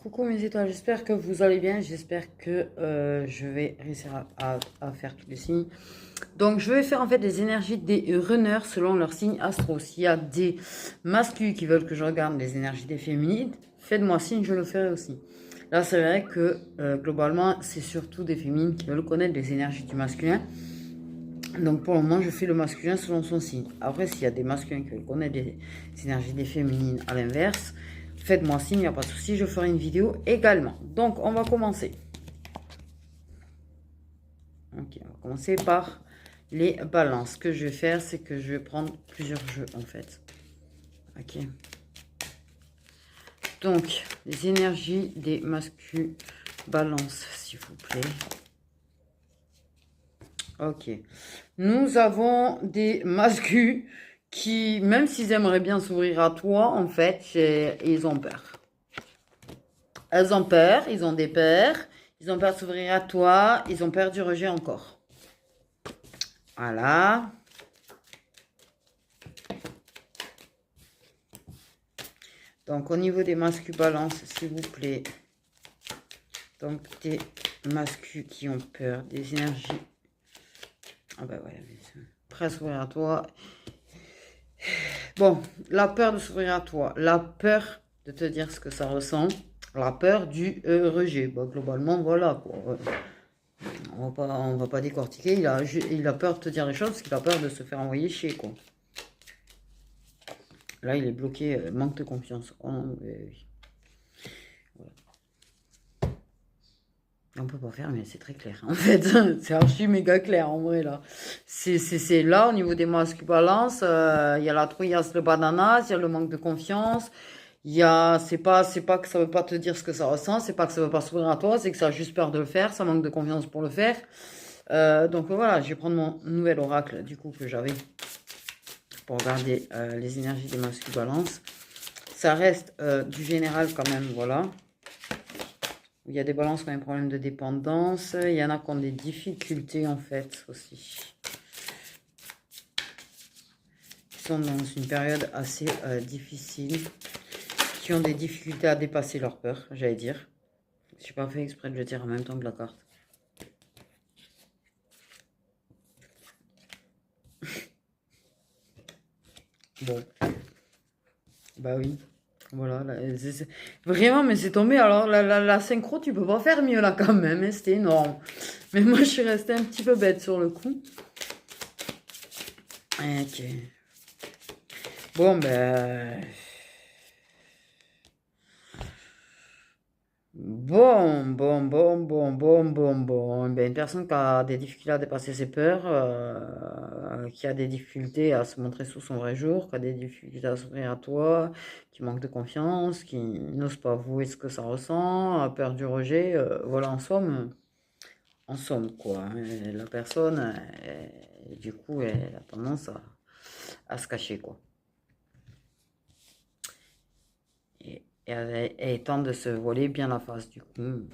Coucou mes étoiles, j'espère que vous allez bien, j'espère que je vais réussir à faire tous les signes. Donc je vais faire en fait des énergies des runners selon leur signe astro. S'il y a des masculins qui veulent que je regarde les énergies des féminines, faites-moi signe, je le ferai aussi. Là c'est vrai que globalement c'est surtout des féminines qui veulent connaître les énergies du masculin. Donc pour le moment je fais le masculin selon son signe. Après s'il y a des masculins qui veulent connaître les énergies des féminines à l'inverse, faites-moi signe, il n'y a pas de souci, je ferai une vidéo également. Donc, on va commencer. Ok, on va commencer par les balances. Ce que je vais faire, c'est que je vais prendre plusieurs jeux, en fait. Ok. Donc, les énergies des masculins balance, s'il vous plaît. Ok. Nous avons des masculins qui, même s'ils aimeraient bien s'ouvrir à toi, en fait, ils ont peur. Elles ont peur, ils ont des peurs, ils ont peur de s'ouvrir à toi, ils ont peur du rejet encore. Voilà. Donc, au niveau des mascus balance, s'il vous plaît. Donc, des mascus qui ont peur, des énergies. Ah ben voilà, prêt à s'ouvrir à toi. Bon, la peur de s'ouvrir à toi, la peur de te dire ce que ça ressent, la peur du rejet. Bon, globalement, voilà quoi. On va pas décortiquer. Il a peur de te dire les choses parce qu'il a peur de se faire envoyer chier, quoi. Là, il est bloqué, manque de confiance. Oh, oui. Voilà. On peut pas faire, mais c'est très clair. En fait, c'est archi méga clair en vrai là. C'est là au niveau des masques balance. Il y a la trouillasse, le bananas, il y a le manque de confiance. C'est pas que ça veut pas te dire ce que ça ressent, c'est pas que ça veut pas s'ouvrir à toi, c'est que ça a juste peur de le faire, ça manque de confiance pour le faire. Donc voilà, je vais prendre mon nouvel oracle du coup que j'avais pour regarder les énergies des masques balance. Ça reste du général quand même, voilà. Il y a des balances qui ont un problème de dépendance. Il y en a qui ont des difficultés en fait aussi. Qui sont dans une période assez difficile. Qui ont des difficultés à dépasser leur peur, j'allais dire. Je n'ai pas fait exprès de le dire en même temps que la carte. Bon. Bah oui. Voilà. Là, vraiment, mais c'est tombé. Alors, la synchro, tu peux pas faire mieux là quand même. Hein, c'était énorme. Mais moi, je suis restée un petit peu bête sur le coup. Ok. Bon, ben... Bon. Ben, une personne qui a des difficultés à dépasser ses peurs, qui a des difficultés à se montrer sous son vrai jour, qui a des difficultés à s'ouvrir à toi, qui manque de confiance, qui n'ose pas avouer ce que ça ressent, a peur du rejet. Voilà, en somme, quoi. Et la personne, du coup, elle a tendance à se cacher, quoi. Et elle tente de se voler bien la face, du coup.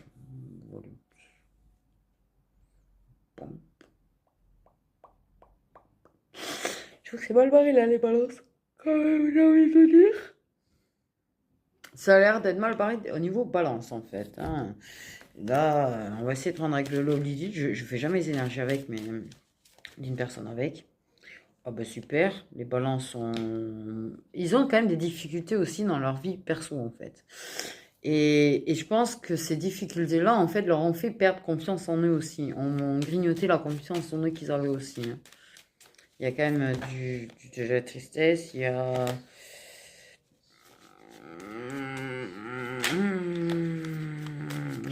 Voilà. Bon. Je trouve que c'est mal barré là, les balances. Quand même, j'ai envie de dire. Ça a l'air d'être mal barré au niveau balance, en fait. Hein. Là, on va essayer de prendre avec le low lead. Je fais jamais les énergies avec, mais d'une personne avec. Ah bah super, les balances sont... Ils ont quand même des difficultés aussi dans leur vie perso, en fait. Et je pense que ces difficultés-là, en fait, leur ont fait perdre confiance en eux aussi. On grignoté la confiance en eux qu'ils avaient aussi. Hein. Il y a quand même de la tristesse, il y a...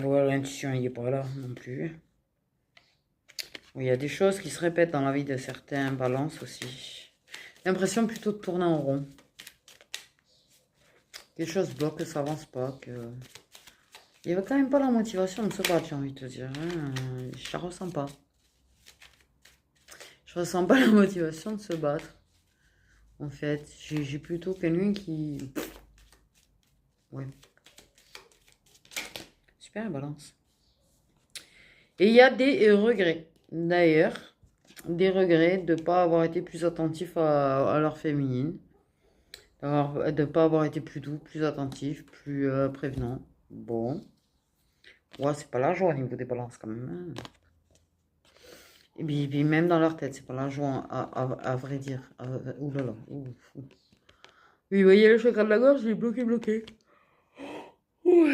Voilà, l'intuition, il n'est pas là non plus. Il y a des choses qui se répètent dans la vie de certains balances aussi. L'impression plutôt de tourner en rond. Quelque chose bloque, que ça avance pas, que... Il n'y avait quand même pas la motivation de se battre, j'ai envie de te dire. Hein. Je la ressens pas. Je ressens pas la motivation de se battre. En fait, j'ai plutôt quelqu'un qui... Ouais. Super balance. Et il y a des regrets. D'ailleurs, des regrets de ne pas avoir été plus attentif à leur féminine. De ne pas avoir été plus doux, plus attentif, plus prévenant. Bon. Ouais, c'est pas la joie au niveau des balances quand même, hein. Et puis même dans leur tête, c'est pas la joie à vrai dire. Ouh là là. Ouh, ouh. Oui, vous voyez le chakra de la gorge, il est bloqué, bloqué. Ouh.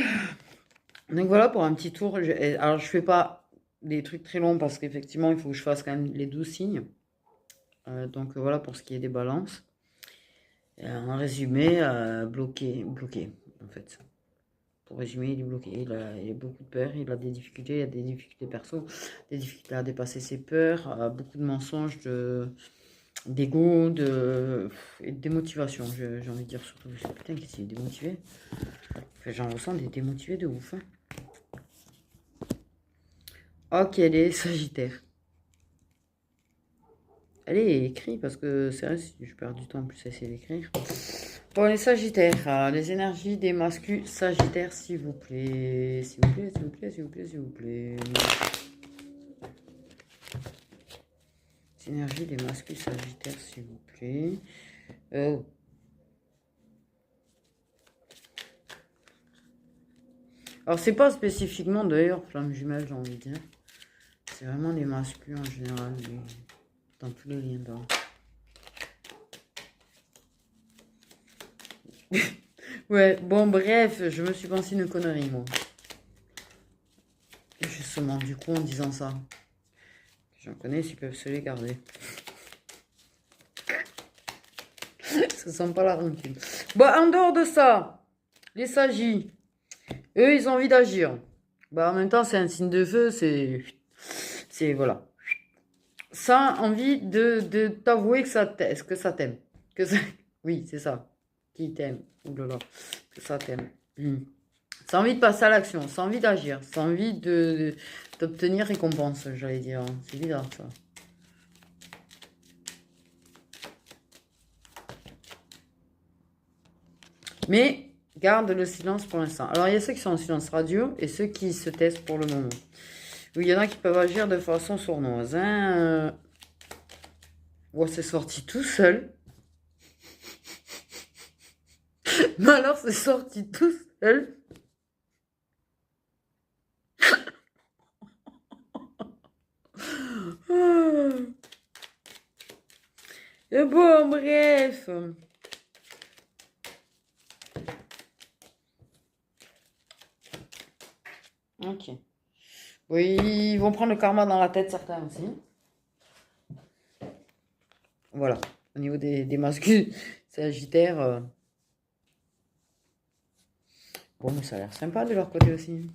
Donc voilà pour un petit tour. Alors je fais pas des trucs très longs parce qu'effectivement il faut que je fasse quand même les 12 signes. Donc voilà pour ce qui est des balances. En résumé, bloqué, bloqué en fait. Pour résumer, il est bloqué, il a beaucoup de peur, il a des difficultés, il a des difficultés perso, des difficultés à dépasser ses peurs, beaucoup de mensonges, d'ego, et de démotivation, j'ai envie de dire surtout. Putain, qu'est-ce qu'il est démotivé? Enfin, j'en ressens des démotivés de ouf, hein. Ok, les Sagittaires. Allez, écris, parce que c'est vrai, si je perds du temps en plus à essayer d'écrire. Bon, les Sagittaires, les énergies des masculins Sagittaires, s'il vous plaît. S'il vous plaît, s'il vous plaît, s'il vous plaît, s'il vous plaît. Les énergies des masculins Sagittaires, s'il vous plaît. Alors, c'est pas spécifiquement d'ailleurs flamme jumelle, j'ai envie de dire. C'est vraiment des masculins en général, dans tous les liens d'or. Ouais, bon, bref, je me suis pensé une connerie, moi. Justement, du coup, en disant ça. J'en connais, s'ils peuvent se les garder. Ça sent pas la rancune. Bon, en dehors de ça, les sagis, eux, ils ont envie d'agir. Bah, en même temps, c'est un signe de feu, voilà. Ça, envie de t'avouer que ça t'aime. Que ça... Oui, c'est ça. Qui t'aime. Ouh là là. Que ça t'aime. C'est envie de passer à l'action. C'est envie d'agir. C'est envie d'obtenir récompense, j'allais dire. C'est bizarre, ça. Mais garde le silence pour l'instant. Alors, il y a ceux qui sont en silence radio et ceux qui se testent pour le moment. Oui, il y en a qui peuvent agir de façon sournoise. Hein. Ouais, c'est sorti tout seul. Mais alors, c'est sorti tout seul. Et bon, bref. Ok. Oui, ils vont prendre le karma dans la tête, certains aussi. Voilà. Au niveau des masculins sagittaires. Bon, mais ça a l'air sympa de leur côté aussi.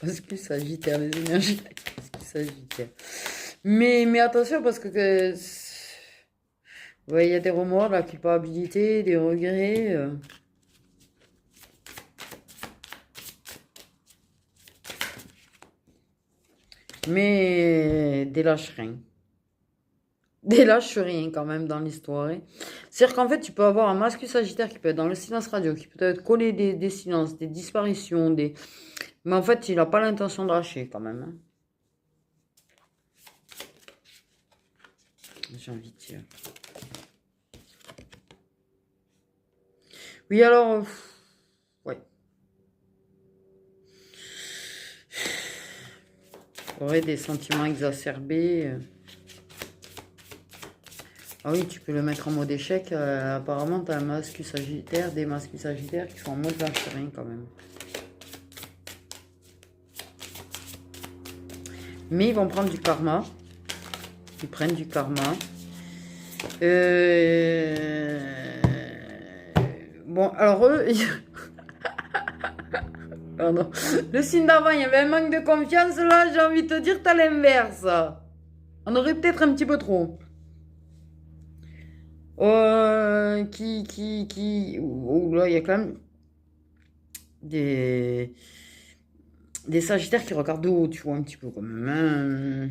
Masculins sagittaires, les énergies. Masculins sagittaires. Mais attention, parce que ouais, il y a des remords, de la culpabilité, des regrets. Mais des lâches rien. Des lâches rien quand même dans l'histoire, hein. C'est-à-dire qu'en fait, tu peux avoir un masculin sagittaire qui peut être dans le silence radio, qui peut être collé des silences, des disparitions, mais en fait, il n'a pas l'intention de lâcher quand même, hein. J'ai envie de dire. Oui, alors... ouais. Il y aurait des sentiments exacerbés. Ah oui, tu peux le mettre en mode échec. Apparemment, tu as un masculin sagittaire, des masculins sagittaires qui sont en mode lâche rien quand même. Mais ils vont prendre du karma. Ils prennent du karma. Bon, alors eux... Pardon. Le signe d'avant, il y avait un manque de confiance. Là, j'ai envie de te dire, t'as l'inverse. On aurait peut-être un petit peu trop. Oh, là, il y a quand même des sagittaires qui regardent de haut, tu vois, un petit peu quand même, hein.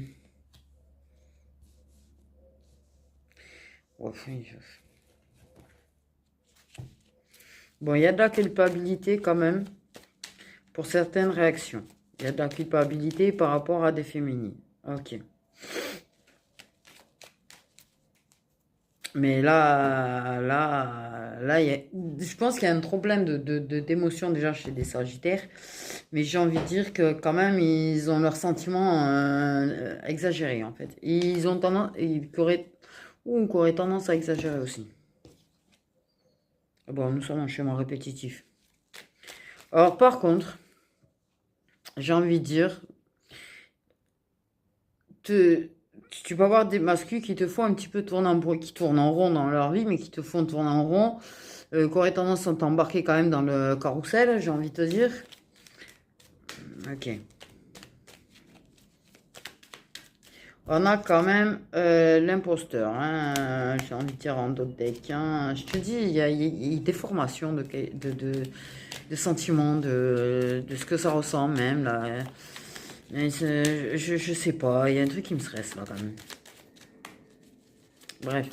Ouais, bon, il y a de la culpabilité quand même pour certaines réactions. Il y a de la culpabilité par rapport à des féminines. Ok. Mais là, je pense qu'il y a un problème d'émotion déjà chez des Sagittaires. Mais j'ai envie de dire que quand même, ils ont leurs sentiments exagérés, en fait. Ils ont tendance, ou qu'auraient tendance à exagérer aussi. Bon, nous sommes en schéma répétitif. Alors, par contre, j'ai envie de dire, te, tu peux avoir des masculins qui te font un petit peu tourner qui tournent en rond dans leur vie, mais qui te font tourner en rond, qui auraient tendance à t'embarquer quand même dans le carrousel, j'ai envie de te dire. Ok. On a quand même l'imposteur, hein, j'ai envie de dire en d'autres decks. Hein. Je te dis, il y a des formations de sentiments, de ce que ça ressent même. Là. Mais je sais pas, il y a un truc qui me stresse là quand même. Bref.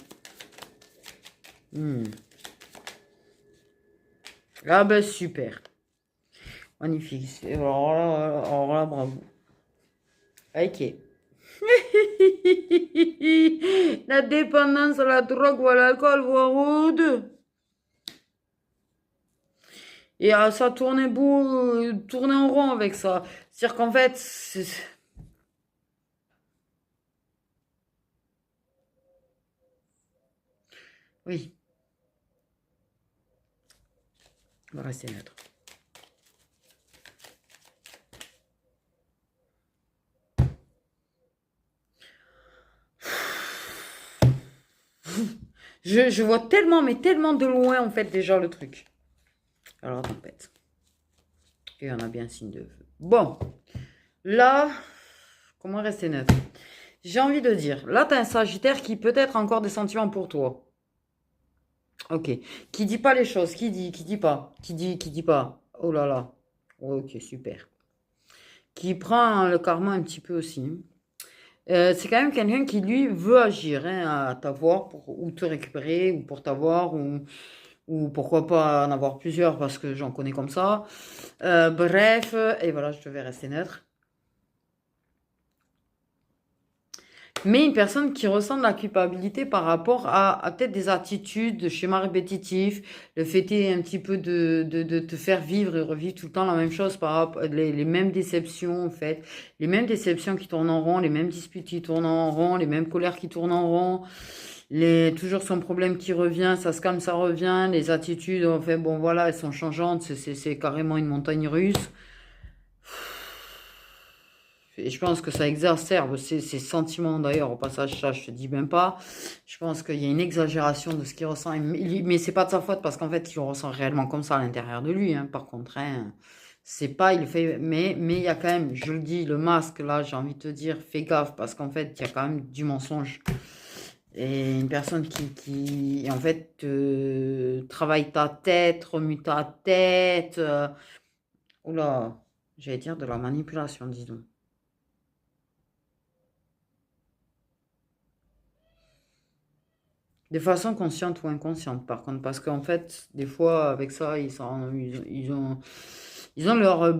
Hmm. Ah ben super. Magnifique. Alors là, bravo. Ok. La dépendance à la drogue ou à l'alcool, voire aux deux. Et ça tournait tournait en rond avec ça. C'est-à-dire qu'en fait, oui, on va rester neutre. Je vois tellement, mais tellement de loin, en fait, déjà le truc. Alors, tempête. Et on a bien signe de feu. Bon, là, comment rester neutre? J'ai envie de dire, là, tu as un Sagittaire qui peut-être a encore des sentiments pour toi. Ok. Qui dit pas les choses. Qui dit pas. Qui dit pas. Oh là là. Ok, super. Qui prend le karma un petit peu aussi. C'est quand même quelqu'un qui, lui, veut agir, hein, à t'avoir pour ou te récupérer, ou pour t'avoir, ou pourquoi pas en avoir plusieurs, parce que j'en connais comme ça. Bref, et voilà, je devais rester neutre. Mais une personne qui ressent de la culpabilité par rapport à peut-être des attitudes, de schémas répétitifs, le fait est un petit peu de te faire vivre et revivre tout le temps la même chose par rapport les mêmes déceptions en fait, les mêmes déceptions qui tournent en rond, les mêmes disputes qui tournent en rond, les mêmes colères qui tournent en rond, toujours son problème qui revient, ça se calme, ça revient, les attitudes en fait bon voilà elles sont changeantes, c'est carrément une montagne russe. Et je pense que ça exacerbe ces sentiments, d'ailleurs, au passage, ça, je te dis même pas. Je pense qu'il y a une exagération de ce qu'il ressent. Mais c'est pas de sa faute, parce qu'en fait, il le ressent réellement comme ça à l'intérieur de lui. Hein. Par contre, hein, c'est pas, il le fait. Mais il y a quand même, je le dis, le masque, là, j'ai envie de te dire, fais gaffe, parce qu'en fait, il y a quand même du mensonge. Et une personne qui en fait, travaille ta tête, remue ta tête. Oula, j'allais dire de la manipulation, dis donc. De façon consciente ou inconsciente, par contre, parce qu'en fait, des fois, avec ça, ils ont leur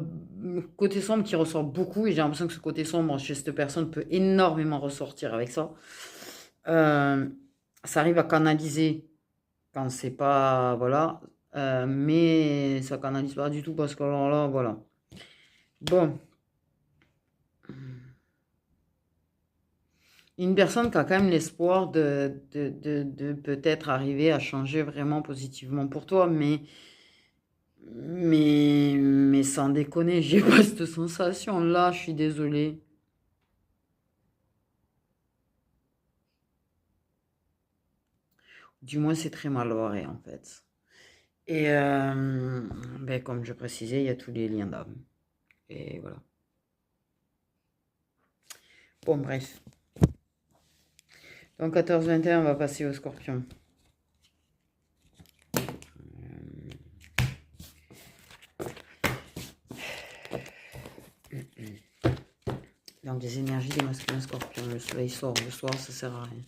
côté sombre qui ressort beaucoup, et j'ai l'impression que ce côté sombre chez cette personne peut énormément ressortir avec ça. Euh, Ça arrive à canaliser quand c'est pas, voilà, mais ça canalise pas du tout parce que alors là, voilà. Bon, une personne qui a quand même l'espoir de peut-être arriver à changer vraiment positivement pour toi, mais sans déconner, j'ai pas cette sensation-là, je suis désolée. Du moins, c'est très mal barré, en fait. Et ben, comme je précisais, il y a tous les liens d'âme. Et voilà. Bon, bref. Donc, 14-21, on va passer au scorpion. Donc, des énergies des masculins scorpions. Le soleil sort le soir, ça sert à rien.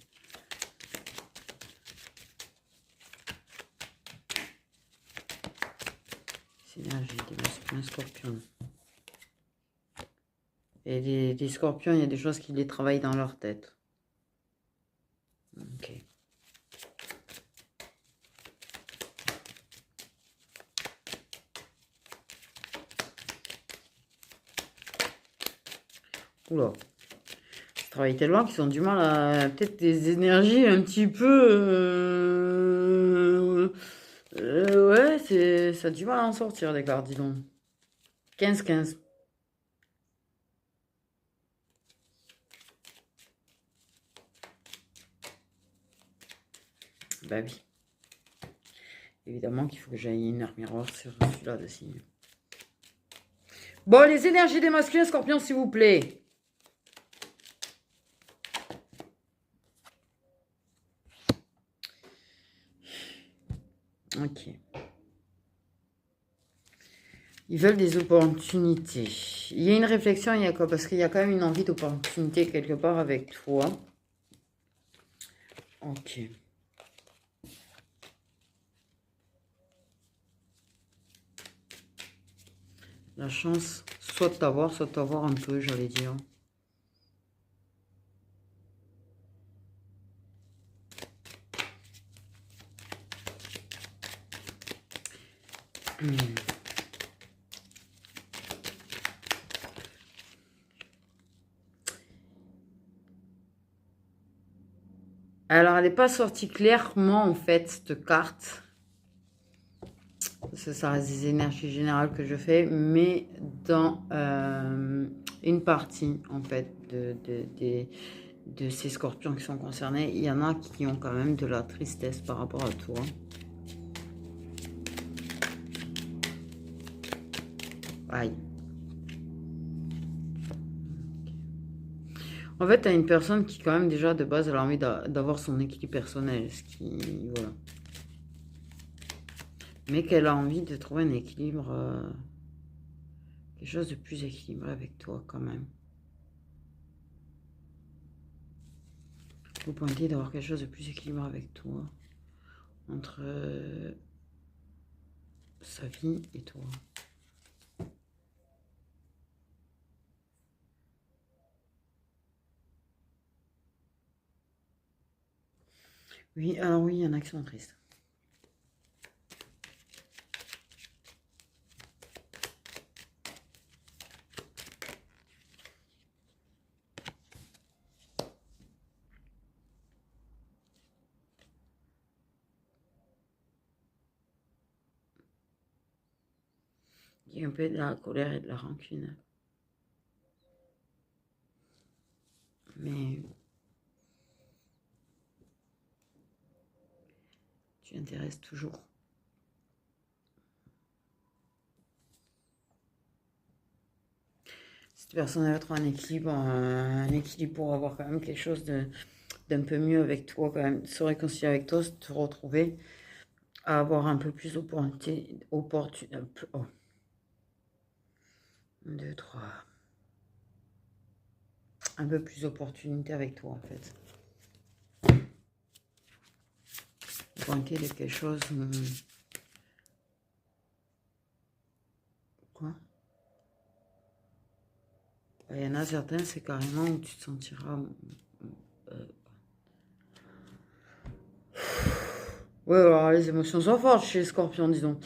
Énergie des masculins scorpions. Et des scorpions, il y a des choses qui les travaillent dans leur tête. Ok. Oula. Ils travaillent tellement qu'ils ont du mal à... Peut-être des énergies un petit peu... ouais, ça a du mal à en sortir, des cartes, dis donc. 15-15. Bah oui. Évidemment qu'il faut que j'aille une heure miroir sur celui-là de signe. Bon, les énergies des masculins scorpions, s'il vous plaît. Ok. Ils veulent des opportunités. Il y a une réflexion, il y a quoi? Parce qu'il y a quand même une envie d'opportunité quelque part avec toi. Ok. La chance, soit de t'avoir un peu, j'allais dire. Alors, elle n'est pas sortie clairement, en fait, cette carte. Ça reste des énergies générales que je fais, mais dans une partie, en fait, de ces scorpions qui sont concernés, il y en a qui ont quand même de la tristesse par rapport à toi. Aïe. En fait, tu as une personne qui, quand même, déjà, de base, elle a envie d'avoir son équilibre personnel. Ce qui, voilà. Mais qu'elle a envie de trouver un équilibre, quelque chose de plus équilibré avec toi, quand même. Vous pointez d'avoir quelque chose de plus équilibré avec toi. Entre sa vie et toi. Oui, alors oui, il y en a qui sont tristes. Il y a un peu de la colère et de la rancune. Mais tu intéresses toujours. Cette personne va trouver un équilibre pour avoir quand même quelque chose d'un peu mieux avec toi, quand même, se réconcilier avec toi, se retrouver, à avoir un peu plus d'opportunité. Oh. 1, 2, 3. Un peu plus d'opportunité avec toi, en fait. Pointer de quelque chose. Quoi? Il y en a certains, c'est carrément où tu te sentiras. Ouais, alors les émotions sont fortes chez les scorpions, disons.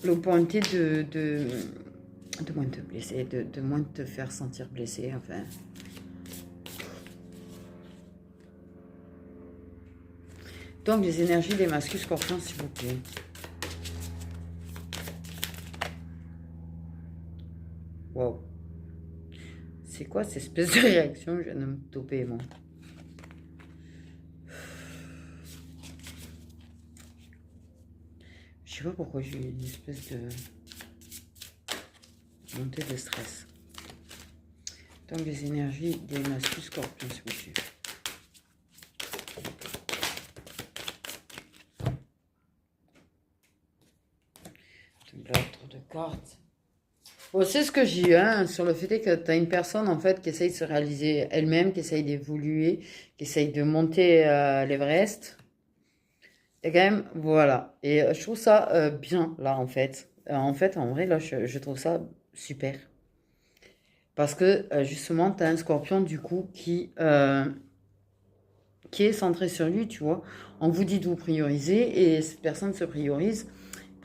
L'opportunité de moins te blesser, de moins te faire sentir blessé, enfin. Donc, les énergies des masculins scorpions, s'il vous plaît. Wow. C'est quoi cette espèce de réaction? Je viens de me toper, moi. Je sais pas pourquoi j'ai une espèce de montée de stress. Donc, les énergies des masculins scorpions, s'il vous plaît. L'autre de cartes. Bon, c'est ce que j'ai eu, sur le fait que tu as une personne, en fait, qui essaye de se réaliser elle-même, qui essaye d'évoluer, qui essaye de monter l'Everest. Et quand même, voilà. Et je trouve ça bien, là, en fait. En vrai, là, je trouve ça super. Parce que, justement, tu as un scorpion, du coup, qui est centré sur lui, tu vois. On vous dit de vous prioriser, et cette personne se priorise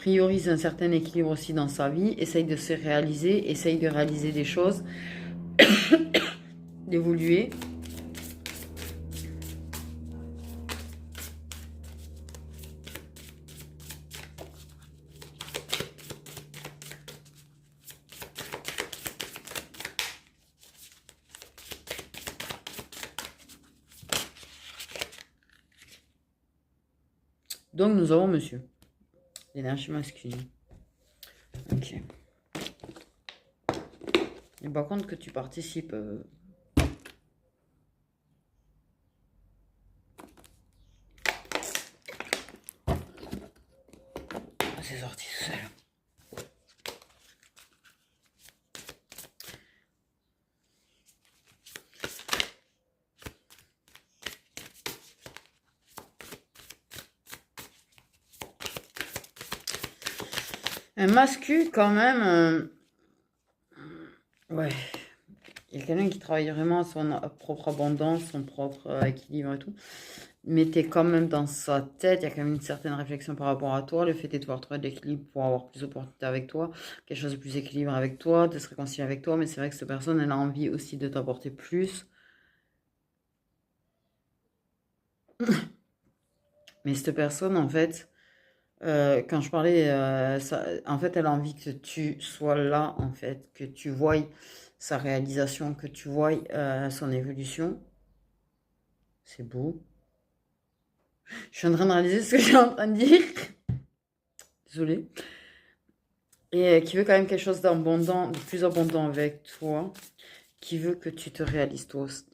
priorise un certain équilibre aussi dans sa vie, essaye de se réaliser, essaye de réaliser des choses, d'évoluer. Donc nous avons monsieur, l'énergie masculine. Ok. Et par contre que tu participes... C'est sorti tout seul. Un mascu quand même... ouais. Il y a quelqu'un qui travaille vraiment à son propre abondance, son propre équilibre et tout. Mais tu es quand même dans sa tête, il y a quand même une certaine réflexion par rapport à toi. Le fait de devoir trouver de l'équilibre pour avoir plus d'opportunités avec toi, quelque chose de plus équilibré avec toi, de se réconcilier avec toi. Mais c'est vrai que cette personne, elle a envie aussi de t'apporter plus. Mais cette personne, en fait, quand je parlais, en fait, elle a envie que tu sois là, en fait, que tu voies sa réalisation, que tu voies son évolution. C'est beau. Je suis en train de réaliser ce que j'ai en train de dire. Désolée. Et qui veut quand même quelque chose d'abondant, de plus abondant avec toi. Qui veut que tu te réalises toi aussi.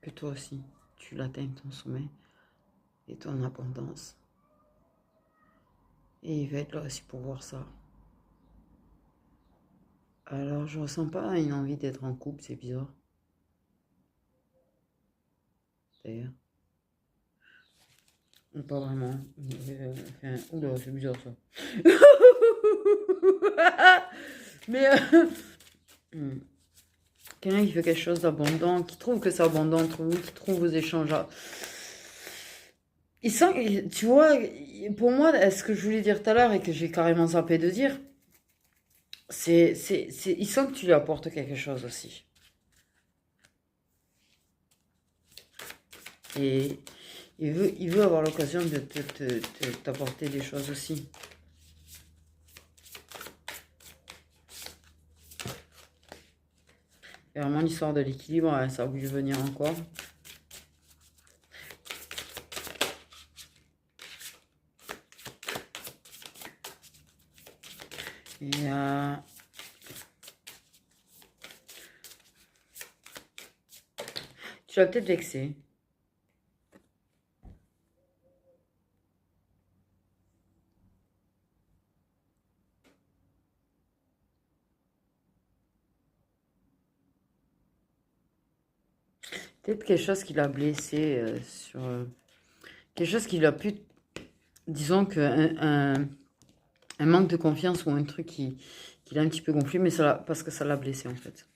Que toi aussi, tu l'atteignes ton sommet et ton abondance. Et il va être là aussi pour voir ça. Alors, je ressens pas une envie d'être en couple, c'est bizarre. D'ailleurs. Pas vraiment. Enfin, oula, c'est bizarre ça. Mais quelqu'un qui fait quelque chose d'abondant, qui trouve que c'est abondant entre vous, qui trouve vos échanges. Il sent, tu vois, pour moi, ce que je voulais dire tout à l'heure et que j'ai carrément zappé de dire, il sent que tu lui apportes quelque chose aussi. Et il veut avoir l'occasion de t'apporter des choses aussi. Et vraiment, l'histoire de l'équilibre, ça a voulu venir encore. Et tu l'as peut-être vexé. Peut-être quelque chose qui l'a blessé sur... quelque chose qui l'a pu... Disons qu'un un manque de confiance ou un truc qui l'a un petit peu gonflé, mais ça, parce que ça l'a blessé en fait.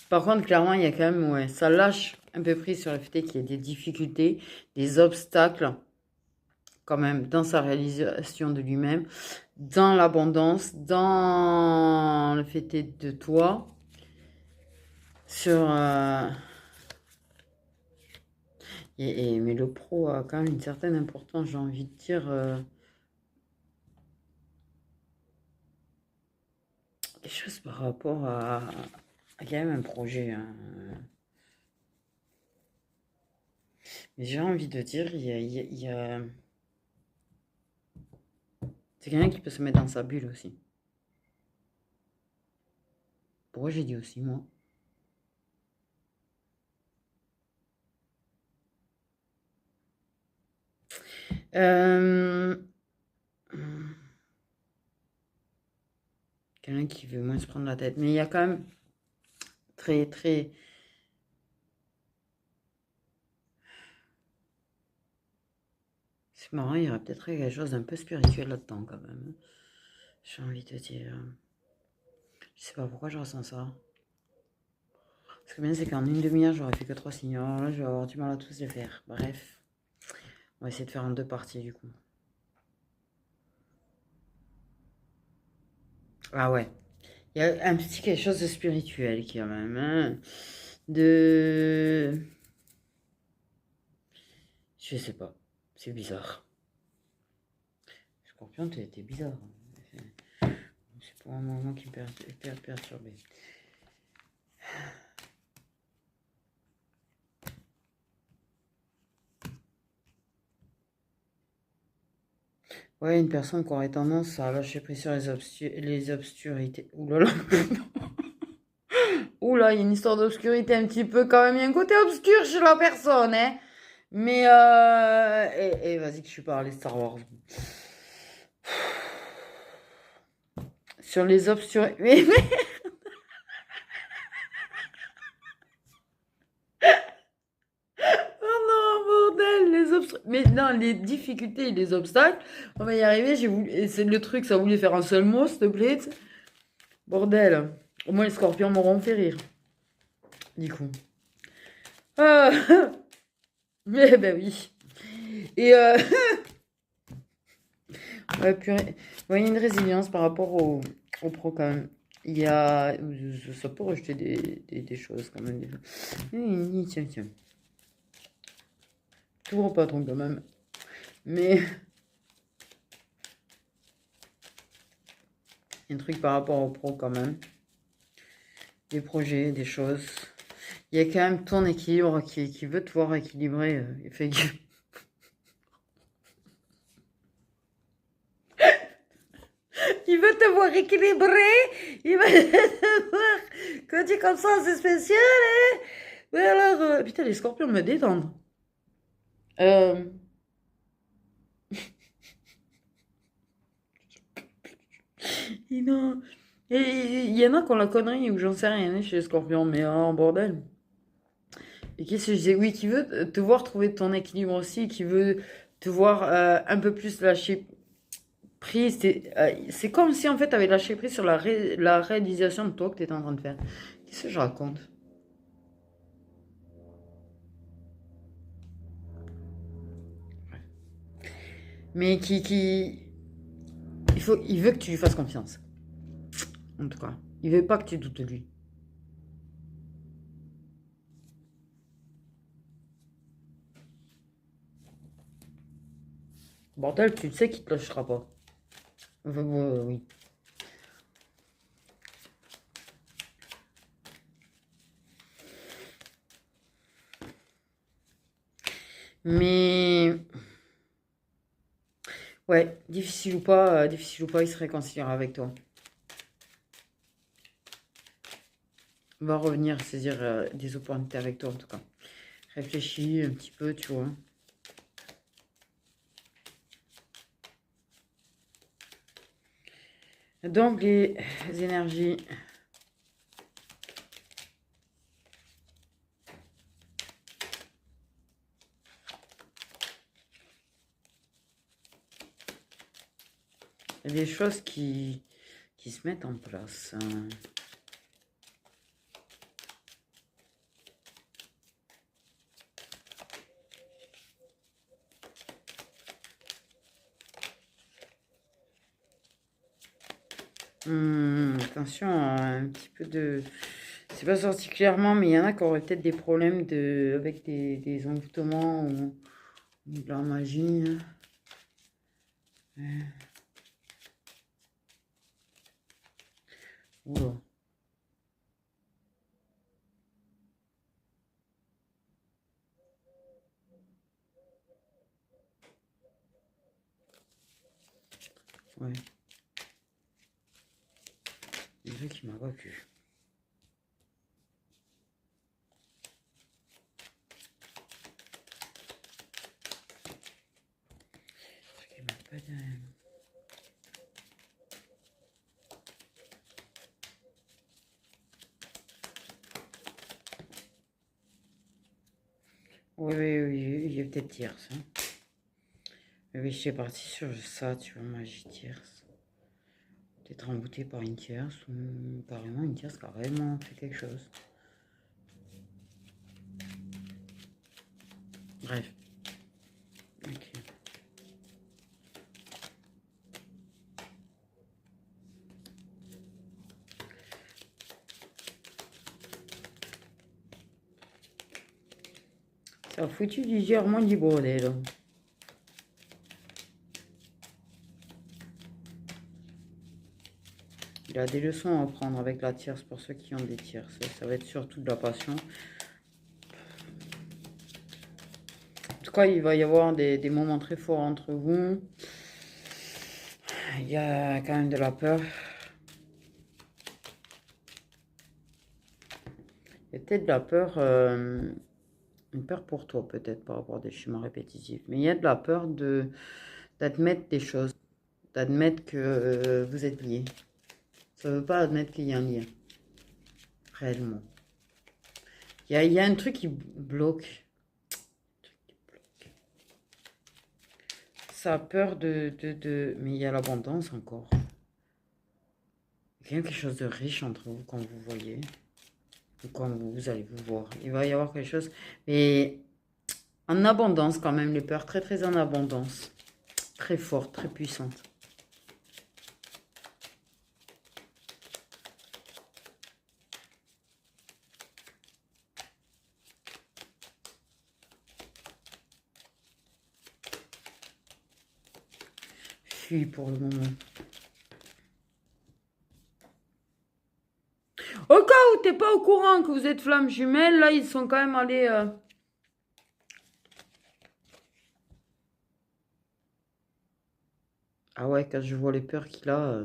Par contre, clairement, il y a quand même... Ouais, ça lâche un peu prise sur le fait qu'il y a des difficultés, des obstacles quand même dans sa réalisation de lui-même, dans l'abondance, dans le fait de toi, sur... mais le pro a quand même une certaine importance, j'ai envie de dire. Quelque chose par rapport à quand même un projet. Hein. Mais j'ai envie de dire, c'est quelqu'un qui peut se mettre dans sa bulle aussi. Pourquoi j'ai dit aussi, moi? Quelqu'un qui veut moins se prendre la tête. Mais il y a quand même très, très... C'est marrant, il y aurait peut-être quelque chose d'un peu spirituel là-dedans quand même. J'ai envie de dire... Je sais pas pourquoi je ressens ça. Ce que bien, c'est qu'en une demi-heure, j'aurais fait que 3 signes. Alors là, je vais avoir du mal à tous les faire. Bref, on va essayer de faire en 2 parties du coup. Ah ouais. Il y a un petit quelque chose de spirituel qui, quand même. Hein. De. Je sais pas. C'est bizarre. Scorpion, t'es bizarre. C'est pour un moment qui me perturbé. Ouais, une personne qui aurait tendance à lâcher prise sur les obscurités. Ouh là là. Ouh là, il y a une histoire d'obscurité un petit peu quand même. Il y a un côté obscur chez la personne, hein. Mais, et vas-y que je suis parlé Star Wars. Sur les obscurités. Oh non, bordel, mais non, les difficultés et les obstacles, on va y arriver. J'ai voulu, et c'est le truc, ça voulait faire un seul mot, s'il te plaît. Bordel. Au moins les scorpions m'auront fait rire. Du coup. Ah, mais ben oui. Et ouais, purée. Ouais, il y a une résilience par rapport au pro quand même. Il y a. Ça peut rejeter des choses quand même. Tiens, tiens. Tout pas trop quand même. Mais il y a un truc par rapport au pro quand même. Des projets, des choses. Il y a quand même ton équilibre qui veut te voir équilibré. Il veut te voir équilibré. Il veut te voir. Quand tu es comme ça, c'est spécial, hein? Mais alors, putain, les scorpions me détendent. Euh, et non. Et il y en a qui ont la connerie ou j'en sais rien chez les scorpions, mais en bordel. Et qu'est-ce que je disais? Oui, qui veut te voir trouver ton équilibre aussi, qui veut te voir un peu plus lâcher prise. C'est comme si en fait tu avais lâché prise sur la réalisation de toi que tu étais en train de faire. Qu'est-ce que je raconte? Mais il veut que tu lui fasses confiance. En tout cas, il veut pas que tu doutes de lui. Bordel, tu sais qu'il te lâchera pas. Enfin, oui. Mais ouais, difficile ou pas, il se réconciliera avec toi. Il va revenir saisir des opportunités avec toi en tout cas. Réfléchis un petit peu, tu vois. Donc les énergies. Il y a des choses qui se mettent en place. Attention, un petit peu de... C'est pas sorti clairement, mais il y en a qui auraient peut-être des problèmes avec des envoûtements ou de la magie. Ouais. Oula. Ouais. Il y a un truc qui m'a pas plu. Un truc qui m'a pas dit. Oui, oui, oui, il y a peut-être tierce. Hein. Oui, oui, j'étais partie sur ça, tu vois, magie tierce. Peut-être embouté par une tierce ou carrément une tierce qui a réellement fait quelque chose. Bref. Ok. Ça a foutu du germent du bordel. Il a des leçons à apprendre avec la tierce pour ceux qui ont des tierces. Ça va être surtout de la passion. En tout cas, il va y avoir des moments très forts entre vous. Il y a quand même de la peur. Il y a peut-être de la peur, une peur pour toi peut-être par rapport à des schémas répétitifs. Mais il y a de la peur d'admettre des choses, d'admettre que vous êtes liés. Ça ne veut pas admettre qu'il y a un lien, réellement. Il y a un truc qui bloque. Ça a peur Mais il y a l'abondance encore. Il y a quelque chose de riche entre vous quand vous voyez. Ou quand vous allez vous voir. Il va y avoir quelque chose. Mais en abondance quand même, les peurs. Très très en abondance. Très forte, très puissante. Fuis pour le moment. Au cas où t'es pas au courant que vous êtes flammes jumelles, là, ils sont quand même allés... Ah ouais, quand je vois les peurs qu'il a...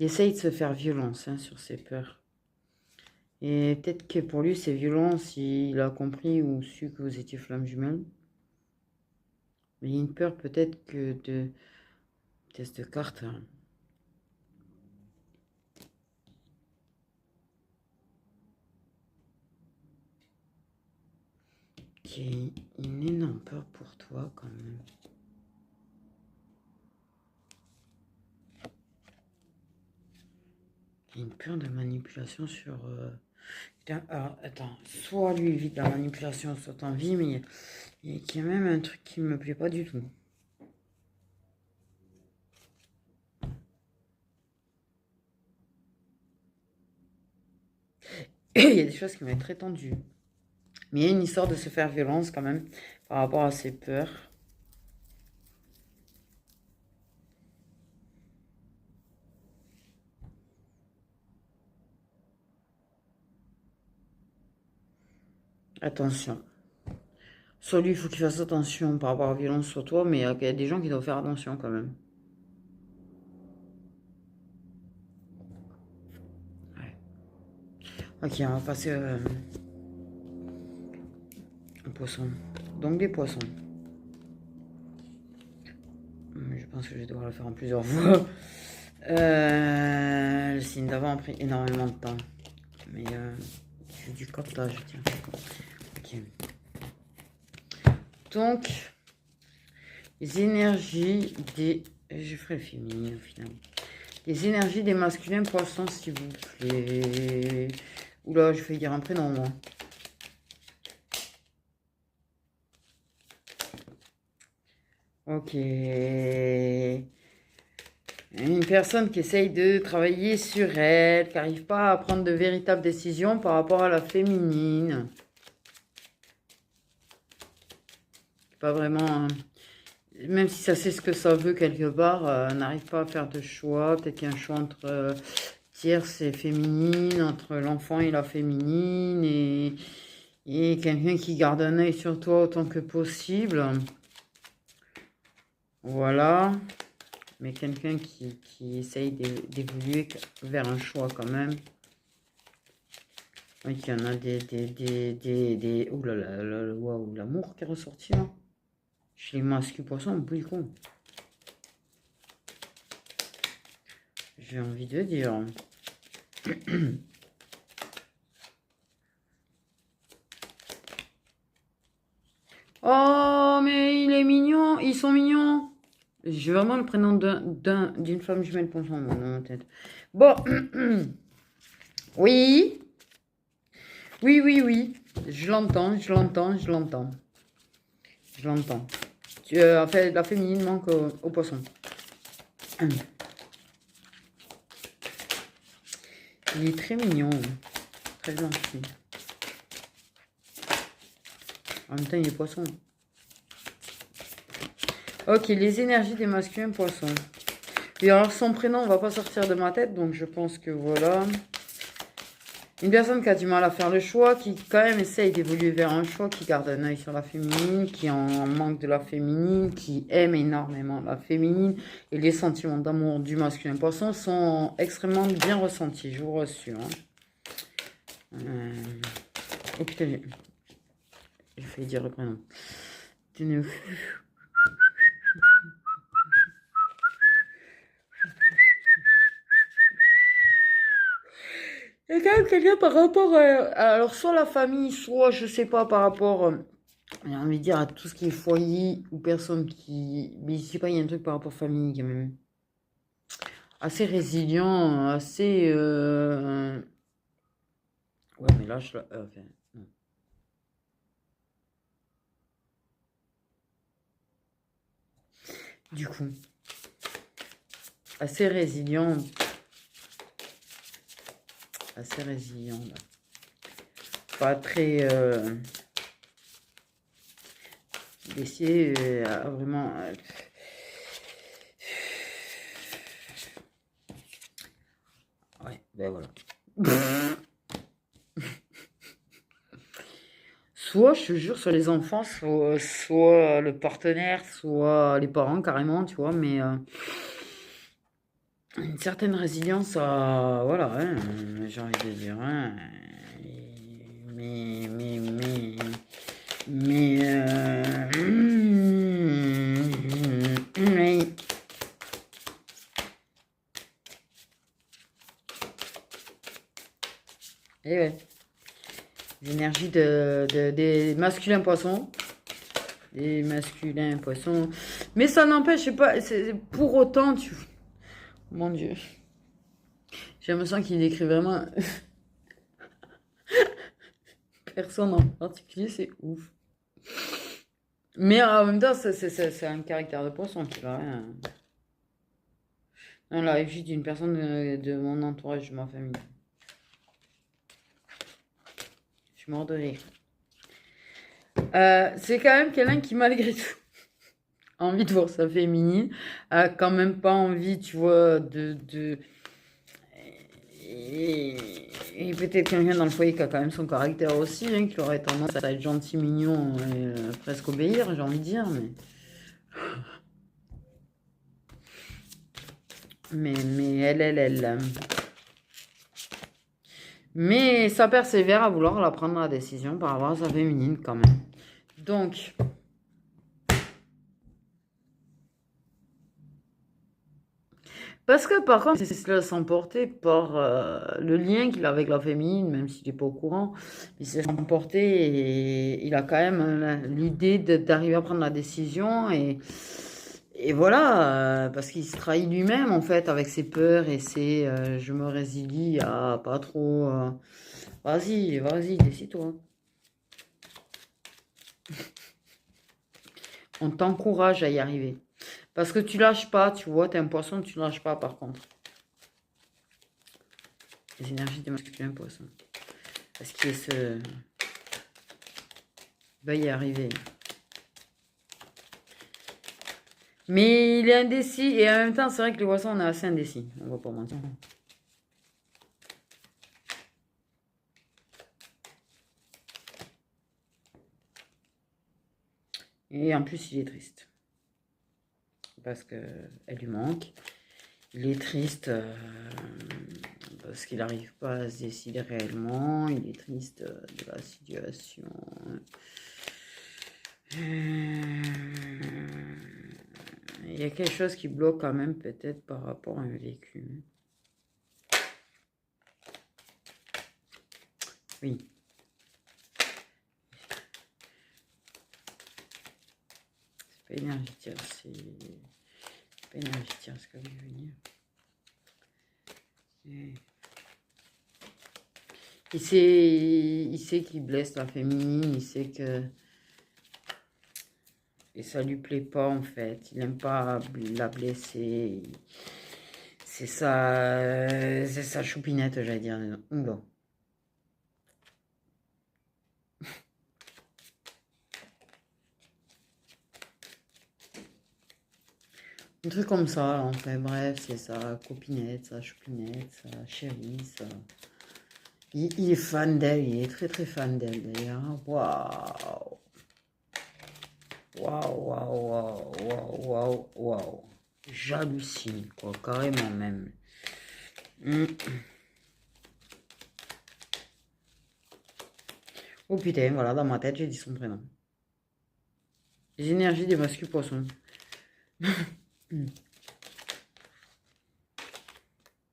Il essaye de se faire violence hein, sur ses peurs. Et peut-être que pour lui, c'est violent s'il a compris ou su que vous étiez flammes jumelles. Mais il y a une peur peut-être que de... Test de carte. Hein. Qui est une énorme peur pour toi quand même. Il y a une peur de manipulation sur... Alors, attends, soit lui évite la manipulation, soit envie, mais il y a même un truc qui me plaît pas du tout. Il y a des choses qui vont être très tendues. Mais il y a une histoire de se faire violence quand même par rapport à ses peurs. Attention. Soit lui, il faut qu'il fasse attention par rapport à la violence sur toi, mais il y a des gens qui doivent faire attention quand même. Ouais. Ok, on va passer au poisson. Donc des poissons. Je pense que je vais devoir le faire en plusieurs fois. Le signe d'avant a pris énormément de temps. Mais c'est du captage, tiens. Ok. Donc, les énergies des... Je ferai le féminin au final. Les énergies des masculins poissons, s'il vous plaît. Oula, je vais dire un prénom, moi. Ok. Une personne qui essaye de travailler sur elle, qui n'arrive pas à prendre de véritables décisions par rapport à la féminine. Pas vraiment... hein. Même si ça sait ce que ça veut quelque part, n'arrive pas à faire de choix. Peut-être qu'il y a un choix entre tierce et féminine, entre l'enfant et la féminine, et quelqu'un qui garde un œil sur toi autant que possible. Voilà. Mais quelqu'un qui essaye d'évoluer vers un choix quand même. Oui, il y en a des... Oh là là, waouh, l'amour qui est ressorti là. Chez les masques poissons, on bouille con. J'ai envie de dire. Oh, mais il est mignon. Ils sont mignons. J'ai vraiment le prénom d'une femme jumelle pour dans ma tête. Bon. Oui. Oui, oui, oui. Je l'entends, je l'entends, je l'entends. Je l'entends. En fait, la féminine manque au poisson. Il est très mignon. Très gentil. En même temps, il est poisson. Ok, les énergies des masculins poissons. Et alors, son prénom, on va pas sortir de ma tête, donc je pense que voilà. Une personne qui a du mal à faire le choix, qui quand même essaye d'évoluer vers un choix, qui garde un œil sur la féminine, qui en manque de la féminine, qui aime énormément la féminine. Et les sentiments d'amour du masculin poisson sont extrêmement bien ressentis, je vous rassure. Oh putain, j'ai failli dire le prénom. Il y a quand même quelqu'un par rapport alors soit la famille, soit je sais pas par rapport, j'ai envie de dire à tout ce qui est foyer ou personne qui, mais je sais pas, il y a un truc par rapport famille quand même. Assez résilient, assez, ouais mais là je, enfin, non. Du coup, assez résilient, là. Pas très, d'essayer à vraiment. Ouais, ben voilà. Soit, je te jure, soit les enfants, soit le partenaire, soit les parents carrément, tu vois, mais une certaine résilience, voilà, hein, j'ai envie de dire, hein, mais, mais, et ouais, les énergies des masculins poissons. Des masculins poissons. Mais ça n'empêche pas, pour autant, mon Dieu. J'ai l'impression qu'il décrit vraiment personne en particulier, c'est ouf. Mais en même temps, c'est un caractère de poisson qui va rien. Non, là, juste d'une personne de mon entourage, de ma famille. Je suis mort de rire. C'est quand même quelqu'un qui, malgré tout, a envie de voir sa féminine, a quand même pas envie, tu vois, et peut-être quelqu'un dans le foyer qui a quand même son caractère aussi, hein, qui aurait tendance à être gentil, mignon et presque obéir, j'ai envie de dire. Mais elle. Mais ça persévère à vouloir la prendre la décision par rapport à sa féminine quand même. Donc, parce que par contre, il se laisse emporter par le lien qu'il a avec la féminine, même s'il n'est pas au courant. Il se laisse emporter et il a quand même l'idée d'arriver à prendre la décision. Et voilà, parce qu'il se trahit lui-même en fait avec ses peurs et ses je me résilie à pas trop. Vas-y, vas-y, décide-toi. On t'encourage à y arriver. Parce que tu lâches pas, tu vois, t'es un poisson, tu lâches pas par contre. Les énergies des masculins poissons. Parce qu'il va y arriver. Mais il est indécis et en même temps, c'est vrai que les poissons, on est assez indécis. On va pas mentir. Et en plus, il est triste. Parce qu'elle lui manque. Il est triste parce qu'il n'arrive pas à se décider réellement. Il est triste de la situation. Il y a quelque chose qui bloque quand même peut-être par rapport à un vécu. Oui. énergie tierce, c'est... Pas énergie tierce que je veux dire. Il sait qu'il blesse la féminine, il sait que... Et ça lui plaît pas en fait, il aime pas la blesser. C'est sa choupinette, j'allais dire. Oula. Un truc comme ça, en fait, bref, c'est sa copinette, sa choupinette, sa chérie, ça. Il est fan d'elle, il est très très fan d'elle d'ailleurs. Waouh! Waouh, waouh, waouh, waouh, waouh, waouh. J'hallucine, quoi, carrément même. Oh putain, voilà, dans ma tête, j'ai dit son prénom. Les énergies des masculins poissons.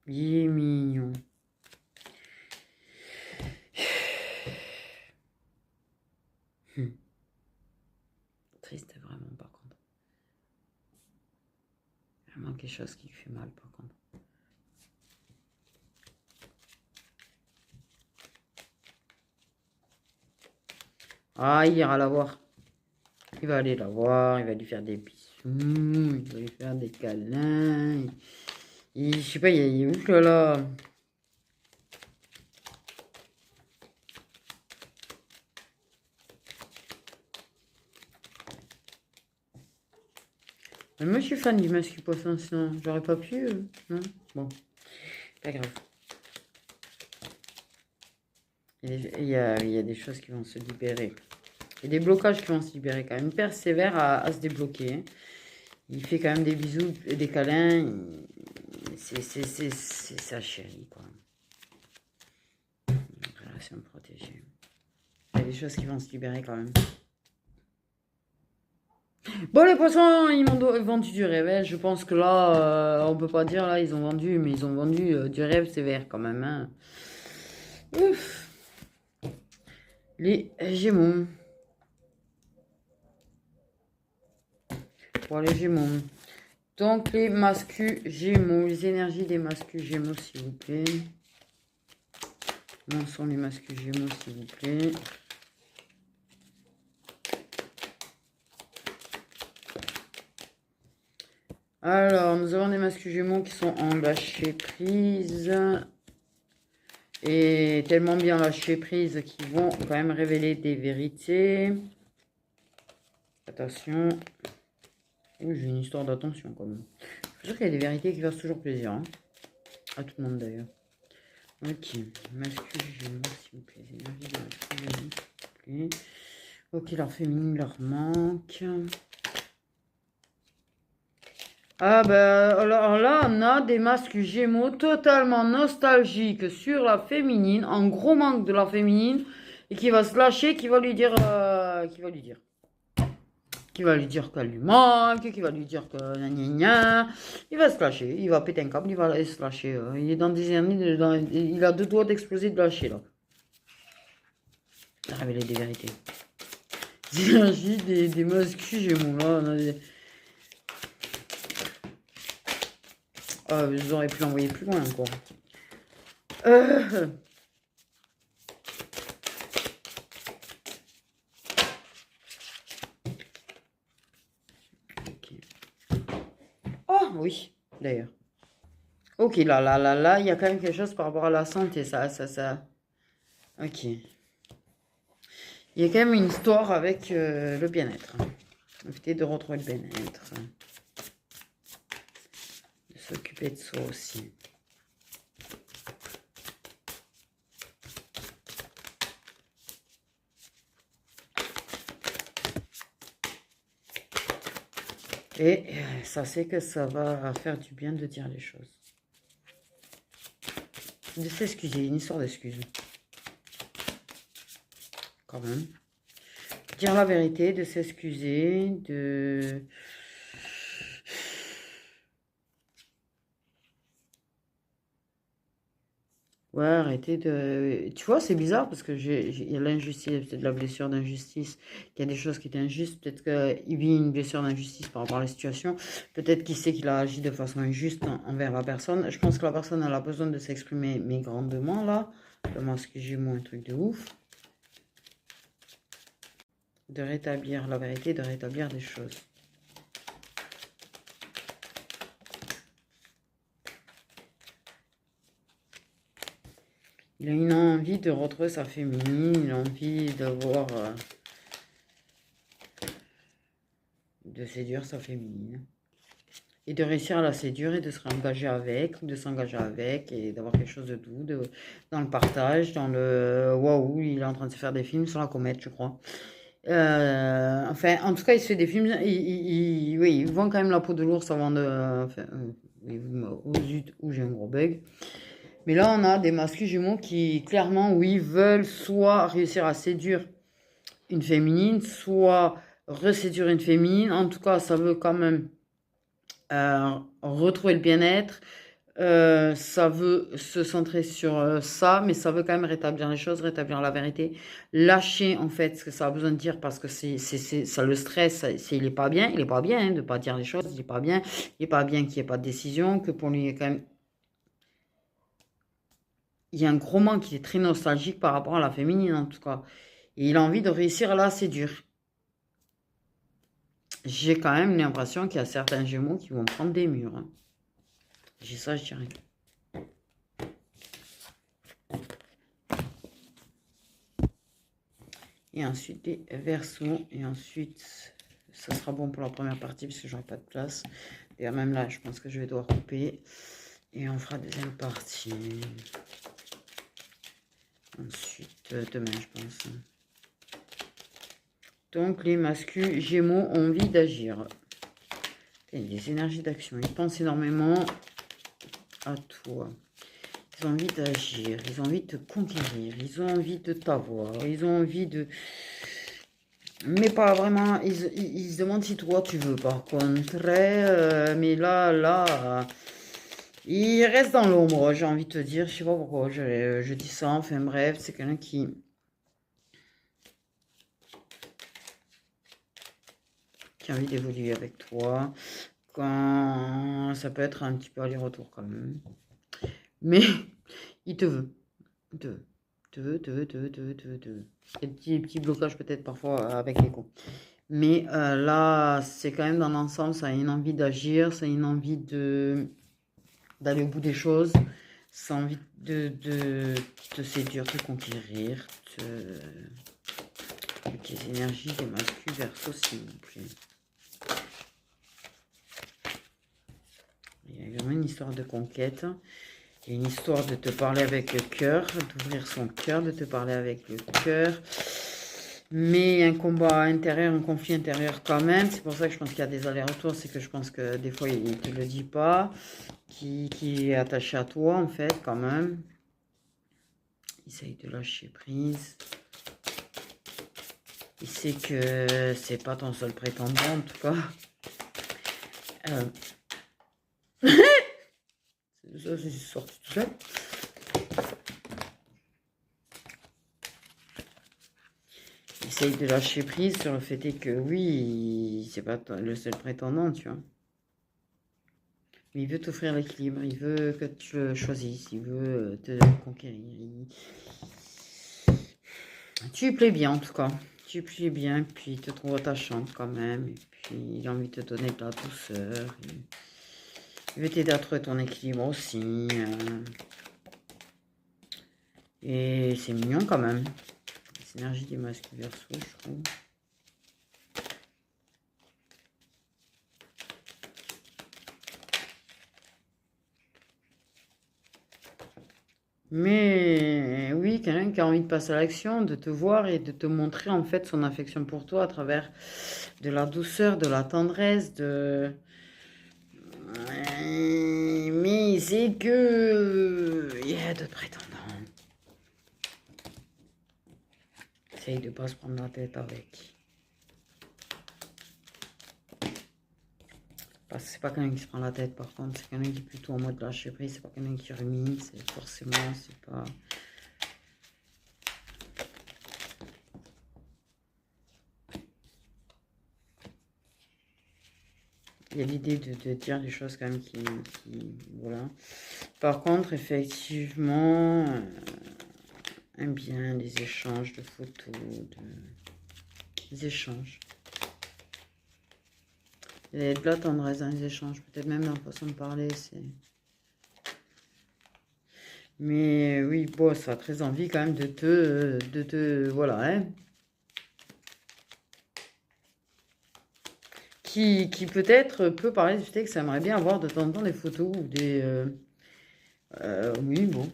Il est mignon. Triste, vraiment, par contre. Vraiment quelque chose qui fait mal, par contre. Ah, il ira la voir. Il va aller la voir, il va lui faire des bisous, il va lui faire des câlins. Je sais pas, il est où là? Mais moi, je suis fan du masque poisson, sinon j'aurais pas pu. Non, bon, pas grave. Il y a des choses qui vont se libérer. Il y a des blocages qui vont se libérer quand même. Il persévère à se débloquer. Hein. Il fait quand même des bisous et des câlins. C'est sa chérie, quoi. Relation protégée. Il y a des choses qui vont se libérer quand même. Bon, les poissons, ils m'ont vendu du rêve. Hein. Je pense que là, on peut pas dire là, ils ont vendu, mais ils ont vendu du rêve sévère quand même. Hein. Ouf. Les Gémeaux. Pour les Gémeaux. Donc, les mascus Gémeaux, les énergies des mascus Gémeaux, s'il vous plaît. Où sont les mascus Gémeaux, s'il vous plaît? Alors, nous avons des mascus Gémeaux qui sont en lâcher prise. Et tellement bien lâcher prise qu'ils vont quand même révéler des vérités. Attention. Oui, j'ai une histoire d'attention quand même. Je suis sûr qu'il y a des vérités qui fassent toujours plaisir. Hein. À tout le monde d'ailleurs. Ok. Masculin, s'il vous plaît. Énergie de masculin, s'il vous plaît. Ok, leur féminine leur manque. Ah ben, alors là, on a des masques Gémeaux totalement nostalgiques sur la féminine, en gros manque de la féminine, et qui va se lâcher, qui va lui dire qu'elle lui manque, qui va lui dire que gna gna gna. Il va se lâcher, il va péter un câble, il va se lâcher. Il est dans des années, il a 2 doigts d'exploser de lâcher là. Il a révélé des vérités. L'énergie des masques Gémeaux là, on a des... Ah, vous auriez pu l'envoyer plus loin encore. Okay. Oh, oui, d'ailleurs. Ok, là, il y a quand même quelque chose par rapport à la santé, ça. Ok. Il y a quand même une histoire avec le bien-être. Éviter de retrouver le bien-être. De s'occuper de soi aussi. Et ça, c'est que ça va faire du bien de dire les choses. De s'excuser, une histoire d'excuse. Quand même. Dire la vérité, de s'excuser, de... Ouais, arrêtez de... Tu vois, c'est bizarre parce que il y a l'injustice, peut-être la blessure d'injustice, qu'il y a des choses qui étaient injustes, peut-être qu'il vit une blessure d'injustice par rapport à la situation, peut-être qu'il sait qu'il a agi de façon injuste envers la personne. Je pense que la personne, elle a besoin de s'exprimer, mais grandement, là. Le masque Gémeaux, un truc de ouf. De rétablir la vérité, de rétablir des choses. Il a une envie de retrouver sa féminine, il a envie d'avoir... de séduire sa féminine. Et de réussir à la séduire et de se réengager avec, de s'engager avec, et d'avoir quelque chose de doux, dans le partage, dans le... Waouh, il est en train de se faire des films sur la comète, je crois. Enfin, en tout cas, il se fait des films, oui, il vend quand même la peau de l'ours avant de... Enfin, oh zut, où j'ai un gros bug. Mais là, on a des masques Gémeaux qui, clairement, oui, veulent soit réussir à séduire une féminine, soit reséduire une féminine. En tout cas, ça veut quand même retrouver le bien-être. Ça veut se centrer sur ça, mais ça veut quand même rétablir les choses, rétablir la vérité. Lâcher, en fait, ce que ça a besoin de dire parce que ça le stresse. Il est pas bien, il est pas bien hein, de pas dire les choses, il est pas bien. Il est pas bien qu'il n'y ait pas de décision, que pour lui, il y a quand même... Il y a un gros manque qui est très nostalgique par rapport à la féminine, en tout cas. Et il a envie de réussir à la séduire. J'ai quand même l'impression qu'il y a certains Gémeaux qui vont prendre des murs. Hein. J'ai ça, je dirais. Et ensuite des Verseaux. Et ensuite, ça sera bon pour la première partie parce que j'aurai pas de place. Et même là, je pense que je vais devoir couper. Et on fera deuxième partie. Ensuite, demain, je pense. Donc, les masculins Gémeaux ont envie d'agir. Des énergies d'action. Ils pensent énormément à toi. Ils ont envie d'agir. Ils ont envie de te conquérir. Ils ont envie de t'avoir. Ils ont envie de... Mais pas vraiment. Ils se demandent si toi tu veux. Par contre, mais là, il reste dans l'ombre. J'ai envie de te dire. Je sais pas pourquoi je dis ça. Enfin bref, c'est quelqu'un qui a envie d'évoluer avec toi. Quand ça peut être un petit peu aller-retour quand même. Mais il te veut. Il te veut. Te veut, te veut, te veut, te veut, te veut, te veut. Il y a des petits blocages peut-être parfois avec l'écho. Mais là, c'est quand même dans l'ensemble, ça a une envie d'agir, ça a une envie d'aller au bout des choses, ça a envie de te séduire, te conquérir, avec les énergies des masculins Verseaux, s'il vous plaît. Il y a vraiment une histoire de conquête. Il y a une histoire de te parler avec le cœur, d'ouvrir son cœur, de te parler avec le cœur. Mais un combat intérieur, un conflit intérieur quand même. C'est pour ça que je pense qu'il y a des allers-retours. C'est que je pense que des fois, il ne te le dit pas. Qui est attaché à toi, en fait, quand même. Il essaye de lâcher prise. Il sait que c'est pas ton seul prétendant, en tout cas. Ça, c'est sorti tout seul. Il essaye de lâcher prise sur le fait que oui, c'est pas le seul prétendant, tu vois. Mais il veut t'offrir l'équilibre, il veut que tu le choisisses, il veut te conquérir. Tu lui plais bien en tout cas, tu lui plais bien, puis il te trouve attachante quand même, et puis il a envie de te donner de la douceur. Il veut t'aider à trouver ton équilibre aussi. Et c'est mignon quand même. Les énergies des masques Verseaux, je trouve. Mais oui, quelqu'un qui a envie de passer à l'action, de te voir et de te montrer en fait son affection pour toi à travers de la douceur, de la tendresse, de... Mais c'est que... Il y a d'autres prétendants. Essaye de pas se prendre la tête avec. Parce que c'est pas quelqu'un qui se prend la tête, par contre. C'est quelqu'un qui est plutôt en mode lâcher prise. C'est pas quelqu'un qui rumine. C'est forcément, c'est pas... Il y a l'idée de dire des choses quand même qui voilà. Par contre, effectivement, aime bien les échanges de photos, des échanges. Il y a de la tendresse dans les échanges, peut-être même dans la façon de parler, c'est... Mais oui, bon, ça a très envie quand même de te voilà, hein. Qui peut-être peut parler du fait que ça aimerait bien avoir de temps en temps des photos ou des... oui, bon.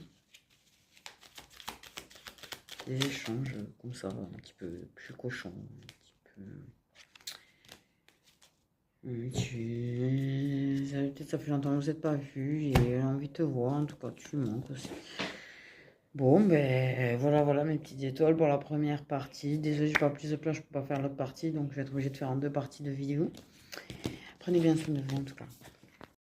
Des échanges comme ça, un petit peu plus cochon, un petit peu... Peut-être ça fait longtemps que vous n'êtes pas vu, j'ai envie de te voir, en tout cas tu me manques aussi. Bon, ben voilà mes petites étoiles pour la première partie. Désolée, j'ai pas plus de place, je peux pas faire l'autre partie, donc je vais être obligée de faire en deux parties de vidéo. Prenez bien soin de vous en tout cas.